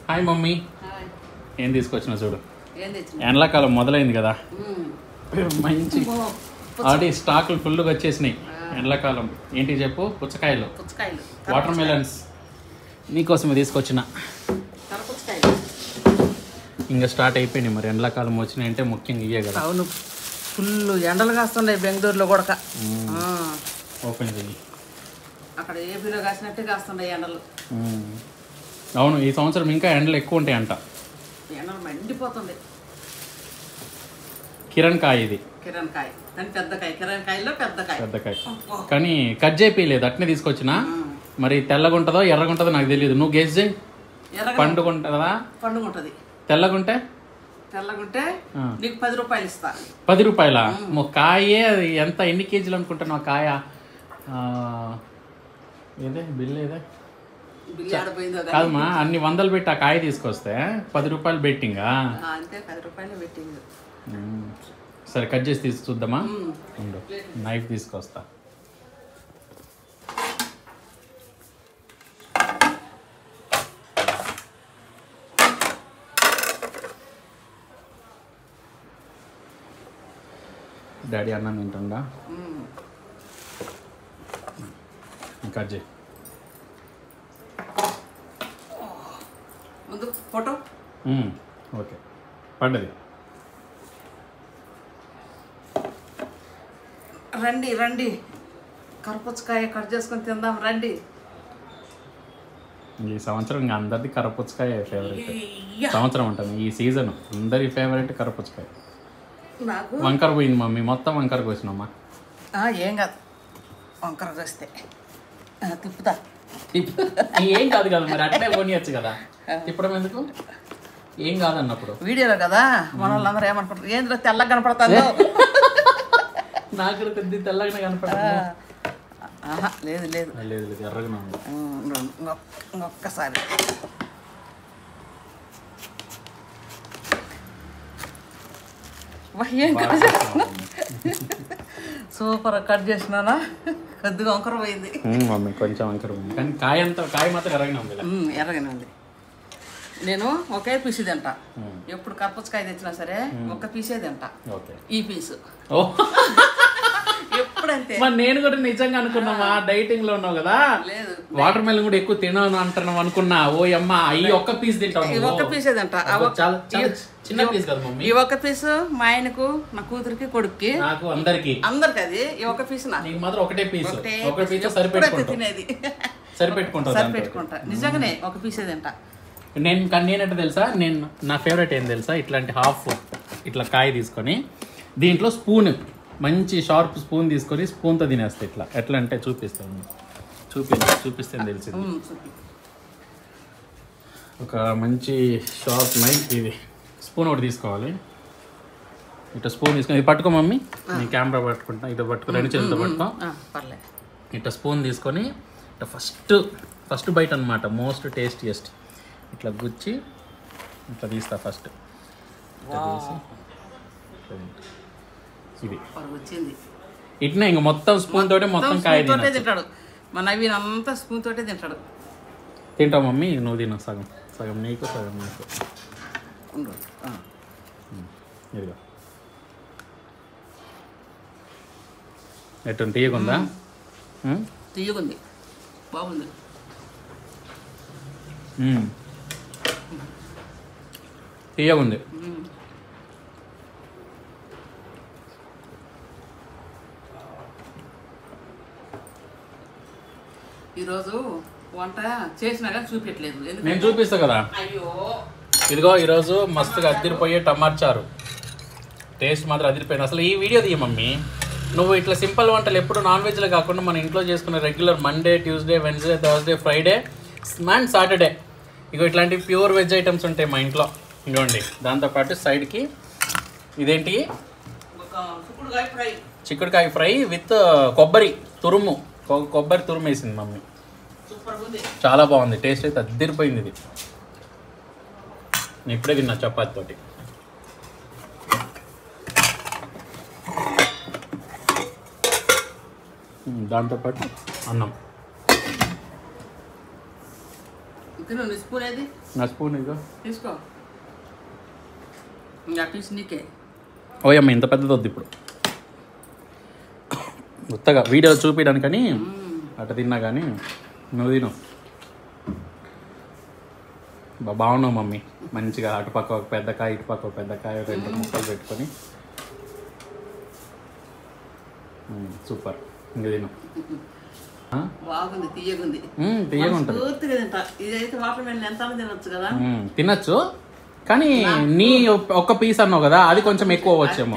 Hi mummy. ఏం తీసుకొచ్చిన చూడు. ఎండాకాలం మొదలైంది కదా, మంచి ఆల్రెడీ స్టాకులు ఫుల్గా వచ్చేసినాయి. ఎండాకాలం ఏంటి చెప్పు? పుచ్చకాయలు, వాటర్ మెలన్స్ నీకోసమే తీసుకొచ్చిన. ఇంకా స్టార్ట్ అయిపోయినాయి. మరి ఎండాకాలం వచ్చినాయి అంటే ముఖ్యంగా ఇవే కదా. అవును, ఫుల్ ఎండలు కాస్తున్నాయి బెంగళూరులో కూడా. ఓపెన్ చెయ్యి. అక్కడ ఏపీలో కాసినట్టే కాస్తున్నాయి ఎండలు. అవును, ఈ సంవత్సరం ఇంకా ఎండలు ఎక్కువ ఉంటాయి అంట. ఎండలు మండిపోతుంది. కిరణ్ కాయ ఇది. కిరణ్ కాయ కానీ పెద్ద కాయ. కిరణ్ కాయలో పెద్ద కాయ కానీ కట్ చేయలేదు, అట్నే తీసుకొచ్చిన. మరి తెల్లగుంటదో ఎర్రగుంటదో నాకు తెలియదు. నువ్వు గెస్ చేయి. పండుగుంటదా? పండుగుంటది. తెల్లగుంటే నీకు 10 రూపాయలు ఇస్తా. 10 రూపాయల కాయే? ఎంత, ఎన్ని కేజీలు అనుకుంటున్నావు కాయ? ఏదే బిల్లు ఏదే కాదమ్మా, అన్ని వందలు పెట్టి ఆ కాయ తీసుకొస్తే 10 రూపాయలు బెట్టింగా? అంతే, 10 రూపాయలు బెట్టింగ్. సరే కట్ చేసి తీసి చూద్దామా? ఉండు, నైఫ్ తీసుకొస్తా. డాడీ అన్నం తింటుందా? కట్ చేయి. ముందు ఫోటో. ఓకే, పడ్డది. రండి రండి, కరపుచ్చకాయ కట్ చేసుకొని తిందాం రండి. ఈ సంవత్సరం ఇంకా అందరిది కరపుచ్చకాయ ఫేవరెట్. సంవత్సరం ఉంటుంది, ఈ సీజన్ అందరి ఫేవరెట్ కరపుచ్చకాయ. నాకు వంకర పోయింది మమ్మీ, మొత్తం వంకర కోసినమ్మా. ఏం కాదు, వంకర కోస్తే తిప్పుతా. ఏం కాదు కదా, మరి అట్లే పోనీయచ్చు కదా. తిప్పడం ఎందుకు? ఏం కాదన్నప్పుడు వీడియోలో కదా మన వాళ్ళందరూ ఏమనుకుంటారు, ఏంద్ర తెల్లగా కనపడతాను. నాకు కొద్ది తెల్లగానే కనపడదు. లేదు లేదు లేదు లేదు, ఎర్రగానే ఉంది. ఇంకొక్కసారి సూపర్ కట్ చేసినానా? కొద్దిగా వంకర పోయింది మమ్మీ, కొంచెం వంకర పోయింది. కానీ కాయ మాత్రం ఎర్రగానే ఉంది. ఎర్రగానే ఉంది. నేను ఒకే పీసు తింటా. ఎప్పుడు కరపుచ్చకాయ తెచ్చినా సరే ఒక్క పీసే తింటా. ఈ పీసు ఎప్పుడంతే. నేను కూడా నిజంగా అనుకున్నామా, డైటింగ్ లో ఉన్నావు కదా, వాటర్ మెలన్ కూడా ఎక్కువ తినను అంటున్నావు అనుకున్నా. ఓ అమ్మ, ఈ ఒక్క పీస్ తింటావు? ఒక్క పీసే తింటా. చిన్న పీస్ కదా మమ్మీ. ఈ ఒక్క పీసు మా ఆయనకు, నా కూతురికి, కొడుక్కి, నాకు, అందరికి అది ఈ ఒక్క పీసు. నాకు మాత్రం ఒకటే పీస్. ఒక పీస్ తినేది సరిపెట్టుకుంటా. నిజంగానే ఒక పీసే తింటా. నేనంటే తెలుసా, నా ఫేవరెట్ ఏం తెలుసా, ఇట్లాంటి హాఫ్ ఇట్లా కాయ తీసుకొని దీంట్లో స్పూన్, మంచి షార్ప్ స్పూన్ తీసుకొని స్పూన్తో తినేస్తా. ఇట్లా ఎట్లా అంటే చూపిస్తాను, చూపిస్తే తెలిసింది. ఒక మంచి షార్ప్ నైఫ్, ఇది స్పూన్ ఒకటి తీసుకోవాలి. ఇట్లా స్పూన్ తీసుకొని, ఇది పట్టుకో మమ్మీ, నీ కెమెరా పట్టుకుంటా, ఇట్లా పట్టుకో, 2 చేతులతో పట్టుకో. ఇట్లా స్పూన్ తీసుకొని ఇట్లా ఫస్ట్ బైట్ అనమాట, మోస్ట్ టేస్టియస్ట్. ఇట్లా గుచ్చి ఇట్లా తీస్తా ఫస్ట్. ఇది ఇట్లా ఇంక మొత్తం స్పూన్ తోటే మొత్తం కాయ తింటాడు. మా నవీన్ అంతా స్పూన్ తోటే తింటాడు. తింటావు మమ్మీ? నువ్వు తిన, సగం నీకు, సగం నీకు. ఇదిగో ఎట్టు తీయకుందా? తీయకుంది, బాగుంది. తీయగుంది. ఈరోజు వంట చేసినా కానీ చూపించలేదు. నేను చూపిస్తా కదా. ఇదిగో ఈరోజు మస్తుగా అదిరిపోయే టమాటా చారు. టేస్ట్ మాత్రం అదిరిపోయింది. అసలు ఈ వీడియో తీయ మమ్మీ, నువ్వు ఇట్లా సింపుల్ వంటలు ఎప్పుడు నాన్ వెజ్లో కాకుండా మన ఇంట్లో చేసుకునే regular Monday, Tuesday, Wednesday, Thursday, Friday and Saturday ఇగో ఇట్లాంటి ప్యూర్ వెజ్ ఐటమ్స్ ఉంటాయి మా ఇంట్లో. ఇదిగోండి, దాంతోపాటు సైడ్కి ఇదేంటి, చిక్కుడుకాయ ఫ్రై విత్ కొబ్బరి తురుము వేసింది మమ్మీ. చాలా బాగుంది, టేస్ట్ అయితే అదిరిపోయింది. ఇది నేను ఇప్పుడే తిన్నా చపాతి తోటి. దాంతోపాటు అన్నం. తిను నీ స్పూన్ ఏది నా స్పూన్ ఇదో తీసుకో ఇంకా పీస్ నీకే ఓయమ్మ ఇంత పెద్దది వద్దు ఇప్పుడు కొత్తగా వీడియో చూపించడానికని అట్ట తిన్నా కానీ నువ్వు తిను బాగున్నావు మమ్మీ మంచిగా అటుపక్క ఒక పెద్ద కాయ ఇటుపక్క ఒక పెద్ద కాయ 2 ముక్కలు పెట్టుకొని సూపర్ ఇంకా తిను బాగుంది తీయగుంది తీయగా ఉంటుంది పూర్తిగా తింటా ఇదైతే వాటర్ మెలన్ ఎంత తినొచ్చు కదా తినచ్చు కానీ నీ ఒక్క పీస్ అన్నావు కదా అది కొంచెం ఎక్కువ వచ్చేమో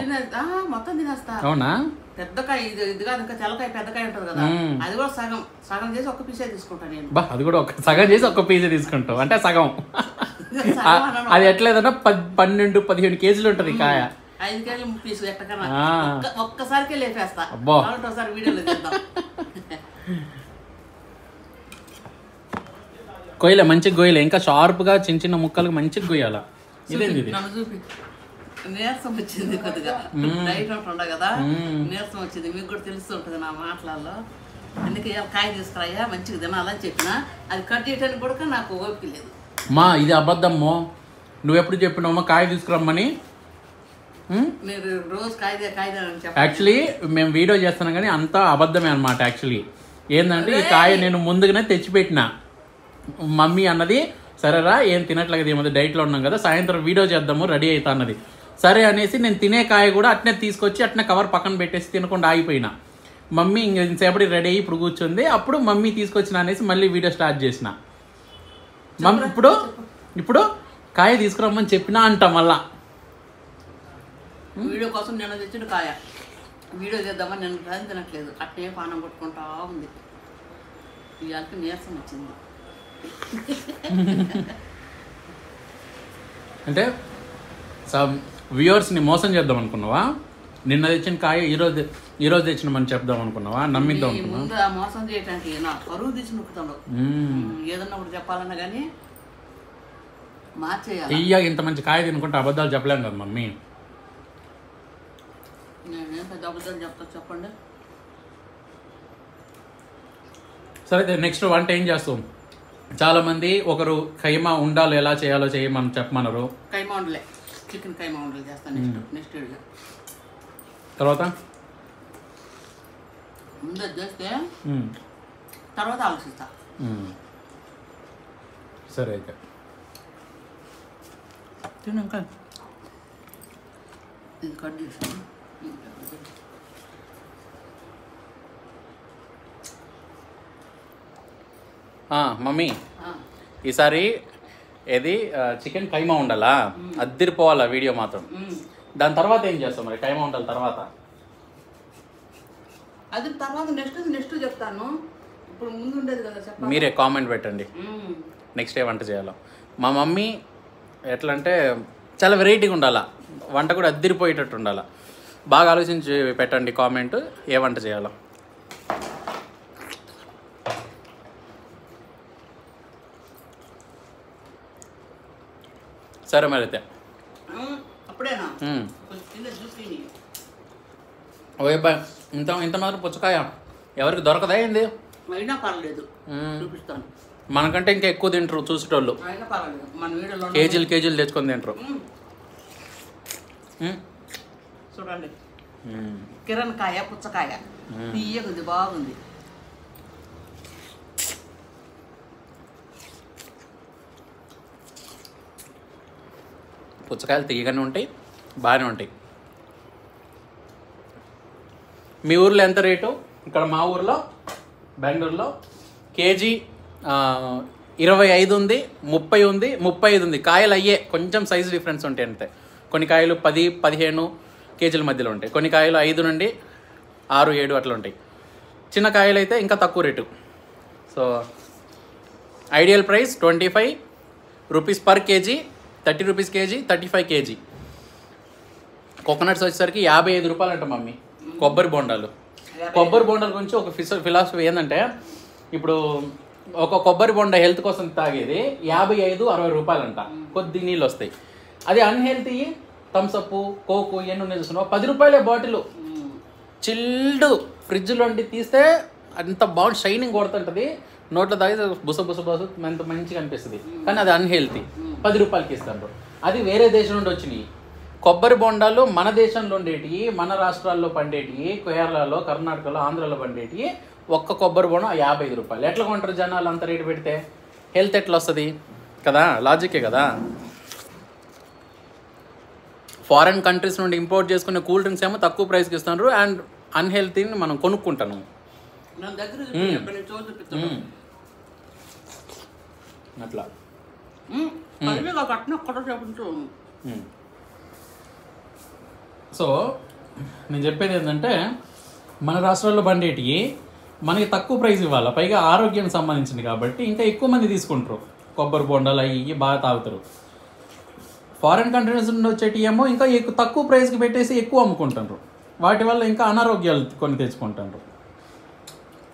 మొత్తం తినేస్తా అవునా పెద్దకాయ ఇది కాదు ఇంకా తెల్లకాయ పెద్దకాయ ఉంటుంది కదా అది కూడా సగం సగం చేసి ఒక్క పీసే తీసుకుంటాను నేను బా అది కూడా సగం చేసి ఒక్క పీసే తీసుకుంటావు అంటే సగం అది ఎట్లేదన్నా 12-15 కేజీలు ఉంటుంది కాయ 5 కేజీలు పీసు ఎక్కకన్నా ఒక్కసారికే లేపేస్తా ఒకసారి వీడియోలో చేద్దాం కొయ్యలే మంచిగా కొయ్యలే ఇంకా షార్ప్గా చిన్న చిన్న ముక్కలు మంచిగా కొయ్యాల ఇదేంది నన్ను చూపి నీరసం వచ్చింది కొద్దిగా డైట్ ఉంటుండ కదా నీరసం వచ్చింది మీకు కూడా తెలుస్తుంటుంది నా మాటలలో అందుకే కాయ తీసుకురాయా మంచిగా తినాలని చెప్పిన అది కట్ చేయడానికి కూడా నాకు ఓపిక లేదు మా ఇది అబద్ధమ్మో నువ్వెప్పుడు చెప్పినావమ్మా కాయ తీసుకురమ్మని మీరు రోజు కాయ చెప్పండి యాక్చువల్లీ మేము వీడియో చేస్తున్నాం కానీ అంతా అబద్ధమే అనమాట యాక్చువల్లీ ఏంటంటే ఈ కాయ నేను ముందుగానే తెచ్చిపెట్టిన మమ్మీ అన్నది సరేరా ఏం తినట్లేదు ఈ మధ్య డైట్లో ఉన్నాం కదా సాయంత్రం వీడియో చేద్దాము రెడీ అవుతా అన్నది సరే అనేసి నేను తినే కాయ కూడా అట్నే తీసుకొచ్చి అట్నే కవర్ పక్కన పెట్టేసి తినకుండా ఆగిపోయినా మమ్మీ ఇంతసేపటి రెడీ అయ్యి ఇప్పుడు కూర్చుంది అప్పుడు మమ్మీ తీసుకొచ్చిన అనేసి మళ్ళీ వీడియో స్టార్ట్ చేసిన మమ్మీ ఇప్పుడు కాయ తీసుకురమ్మని చెప్పినా అంట మళ్ళా వీడియో కోసం నేను తెచ్చిన కాయ వీడియో చేద్దామని నేను కాయ తినట్లేదు అట్నే పానం కొట్టుకుంటా ఉంది ఇవాళకి నీరసం వచ్చింది అంటే వ్యూవర్స్ని మోసం చేద్దాం అనుకున్నావా నిన్న తెచ్చిన కాయ ఈరోజు తెచ్చినామని చెప్దాం అనుకున్నావా నమ్మిద్దాం అనుకున్నావా ముందు ఆ మోసం చేయడానికి నా పరువు తీసి నొక్కుతాడు ఏదన్నా ఒకటి చెప్పాలన్నా కానీ మార్చేయాలి ఇయ్యా ఇంత మంచి కాయ తినుకుంటే అబద్ధాలు చెప్పలేం కదా మమ్మీ నేనేం పెద్ద అబద్ధాలు చెప్తా చెప్పండి సరే నెక్స్ట్ వంట ఏం చేస్తాం చాలా మంది ఒకరు కైమా ఉండాలి ఎలా చేయాలో చేయమని చెప్పమన్నారు కైమా ఉండలే చికెన్ కైమా ఉండలే చేస్తాను నెక్స్ట్ వీడియో తర్వాత ముందు చేస్తే తర్వాత ఆలోచిస్తా సరే అయితే తిన్నాక ఇది కట్ చేసాను మమ్మీ ఈసారి ఏది చికెన్ కైమా ఉండాలా అద్దిరిపోవాలా వీడియో మాత్రం దాని తర్వాత ఏం చేస్తాం మరి కైమా ఉండాలి తర్వాత అది తర్వాత నెక్స్ట్ చెప్తాను ఇప్పుడు ముందు ఉండేది కదా చెప్పండి మీరే కామెంట్ పెట్టండి నెక్స్ట్ ఏ వంట చేయాలో మా మమ్మీ ఎట్లా అంటే చాలా వెరైటీగా ఉండాలా వంట కూడా అద్దిరిపోయేటట్టు ఉండాలా బాగా ఆలోచించి పెట్టండి కామెంట్ ఏ వంట చేయాలో సరే మరి అయితే అప్పుడేనా ఓ అబ్బాయి ఇంత మాత్రం పుచ్చకాయ ఎవరికి దొరకదా ఏంది అయినా పర్లేదు చూపిస్తాను మనకంటే ఇంకా ఎక్కువ తింటారు చూసేటోళ్ళు అయినా పర్వాలేదు మన వీడియోలో కేజీలు తెచ్చుకొని తింటారు చూడండి కిరణ్ కాయ పుచ్చకాయ తీయగుంది బాగుంది పుచ్చకాయలు తీయగానే ఉంటాయి బాగానే ఉంటాయి మీ ఊర్లో ఎంత రేటు ఇక్కడ మా ఊర్లో బెంగళూరులో కేజీ 25 ఉంది 30 ఉంది 35 ఉంది కాయలు అయ్యే కొంచెం సైజు డిఫరెన్స్ ఉంటాయి అంతే కొన్ని కాయలు 10-15 కేజీల మధ్యలో ఉంటాయి కొన్ని కాయలు 5 నుండి 6-7 అట్లా ఉంటాయి చిన్న కాయలు అయితే ఇంకా తక్కువ rate so ideal price 25 rupees per KG 30 rupees KG 35 KG coconuts వచ్చేసరికి 55 రూపాయలు అంట మమ్మీ కొబ్బరి బొండాల గురించి ఒక ఫిలాసఫీ ఏంటంటే ఇప్పుడు ఒక కొబ్బరి బొండ హెల్త్ కోసం తాగేది 55-60 రూపాయలు అంట కొద్ది నీళ్ళు వస్తాయి అది అన్హెల్తీ థమ్స్అప్ కోకు ఇవన్నీ ఉన్నాయి చూస్తున్నావు 10 రూపాయలే బాటిల్ చిల్డ్ ఫ్రిడ్జ్లో తీస్తే అంత బాగుంది షైనింగ్ కొడుతుంటుంది నోట్లో తాగితే బుస బుస బుస ఎంత మంచిగా అనిపిస్తుంది, కానీ అది అన్హెల్తీ. 10 రూపాయలకి ఇస్తారు. అది వేరే దేశం నుండి వచ్చినాయి. కొబ్బరి బొండాలు మన దేశంలో ఉండేటివి, మన రాష్ట్రాల్లో పండేటివి, కేరళలో, కర్ణాటకలో, ఆంధ్రాలో పండేటివి. ఒక్క కొబ్బరి బొండం 55 రూపాయలు. ఎట్లా కొంటారు జనాలు అంత రేటు పెడితే? హెల్త్ ఎట్లా వస్తుంది కదా, లాజికే కదా. ఫారెన్ కంట్రీస్ నుండి ఇంపోర్ట్ చేసుకునే కూల్ డ్రింక్స్ ఏమో తక్కువ ప్రైస్కి ఇస్తున్నారు, అండ్ అన్హెల్తీని మనం కొనుక్కుంటాను. అట్లా సో నేను చెప్పేది ఏంటంటే, మన రాష్ట్రాల్లో పండేటివి మనకి తక్కువ ప్రైస్ ఇవ్వాలి, పైగా ఆరోగ్యానికి సంబంధించింది కాబట్టి ఇంకా ఎక్కువ మంది తీసుకుంటారు. కొబ్బరి బొండాలు అవి బాగా తాగుతారు. ఫారిన్ కంట్రీస్ నుండి వచ్చేటివి ఏమో ఇంకా తక్కువ ప్రైస్కి పెట్టేసి ఎక్కువ అమ్ముకుంటారు. వాటి వల్ల ఇంకా అనారోగ్యాలు కొన్ని తెచ్చుకుంటారు.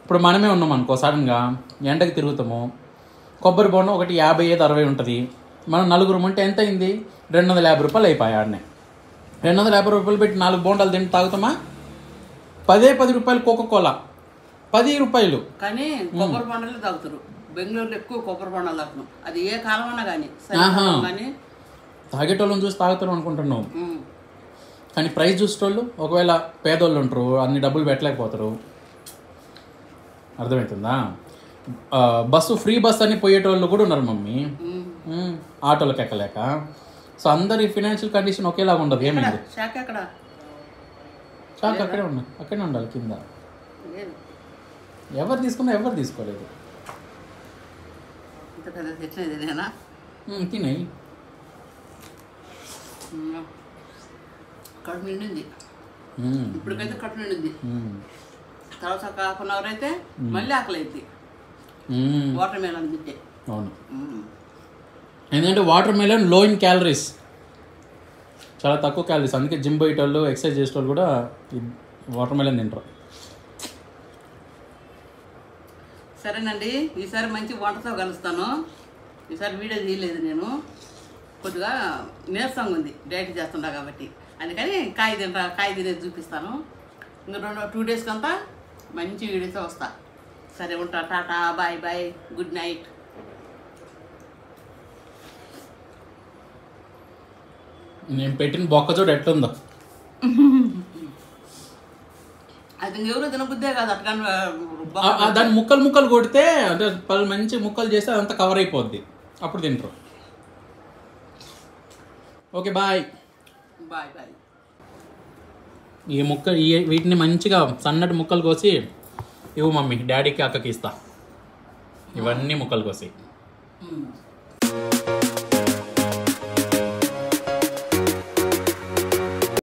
ఇప్పుడు మనమే ఉన్నాం అనుకో, సడన్గా ఎండకి తిరుగుతాము, కొబ్బరి బొండం ఒకటి 55-60 ఉంటుంది. మనం నలుగురు ఉంటే ఎంత అయింది? 250 రూపాయలు అయిపోయాయి. ఆడనే 250 రూపాయలు పెట్టి 4 బొండాలు తింటే తాగుతామా? 10 రూపాయలు కోకోకోలా 10 రూపాయలు. కానీ కొబ్బరి బొండాలు తాగుతారు. బెంగళూరులో ఎక్కువ కొబ్బరి బొండాలు తాగుతున్నాం. అది ఏ కాలం అన్నా కానీ కానీ తాగేటోళ్ళని చూసి తాగుతారు అనుకుంటున్నావు, కానీ ప్రైస్ చూసేటోళ్ళు ఒకవేళ పేదోళ్ళు ఉంటారు, అన్ని డబ్బులు పెట్టలేకపోతారు. అర్థమవుతుందా? ఫ్రీ బస్సు అని పోయేటోళ్ళు కూడా ఉన్నారు మమ్మీ, ఆటోలకు ఎక్కలేక. సో అందరి ఫినాన్షియల్ కండిషన్ ఒకేలాగా ఉండదు. ఏమైంది? షాక్ అక్కడే ఉన్నాయి, అక్కడే ఉండాలి కింద. ఎవరు తీసుకున్నా ఎవరు తీసుకోలేదు. తినాయి కడుపు నిండింది. ఇప్పటికైతే కడుపు నిండింది. తర్వాత కాకున్నవరైతే మళ్ళీ ఆకలి అవుతుంది. వాటర్ మెలన్ తింటే. అవును, ఎందుకంటే వాటర్ మెలన్ లో ఇన్ క్యాలరీస్, చాలా తక్కువ క్యాలరీస్. అందుకే జిమ్ పోయేటోళ్ళు, ఎక్సర్సైజ్ చేసేటోళ్ళు కూడా వాటర్ మెలన్ తింటారు. సరేనండి, ఈసారి మంచి వంటతో కలుస్తాను. ఈసారి వీడియో తీయలేదు నేను, కొద్దిగా నీరసంగా ఉంది డైట్ చేస్తుంటా కాబట్టి. అందుకని కాయ తినేది చూపిస్తాను. ఇంకా 2 డేస్కి అంతా మంచి వీడియోతో వస్తా. సరే ఉంటా, tata, bye bye, good night. నేను పెట్టిన బొక్క చూడు ఎట్లుందో. అది ఎవరో తినబుద్దే కాదు. అట్లా దాన్ని ముక్కలు కొడితే అంటే మంచి ముక్కలు చేస్తే అదంతా కవర్ అయిపోద్ది, అప్పుడు తింటారు. Okay bye bye bye. వీటిని మంచిగా సన్నటి ముక్కలు కోసి ఇవ్వు మమ్మీ, డాడీకి, అక్కకి ఇస్తా. ఇవన్నీ ముక్కలు కోసి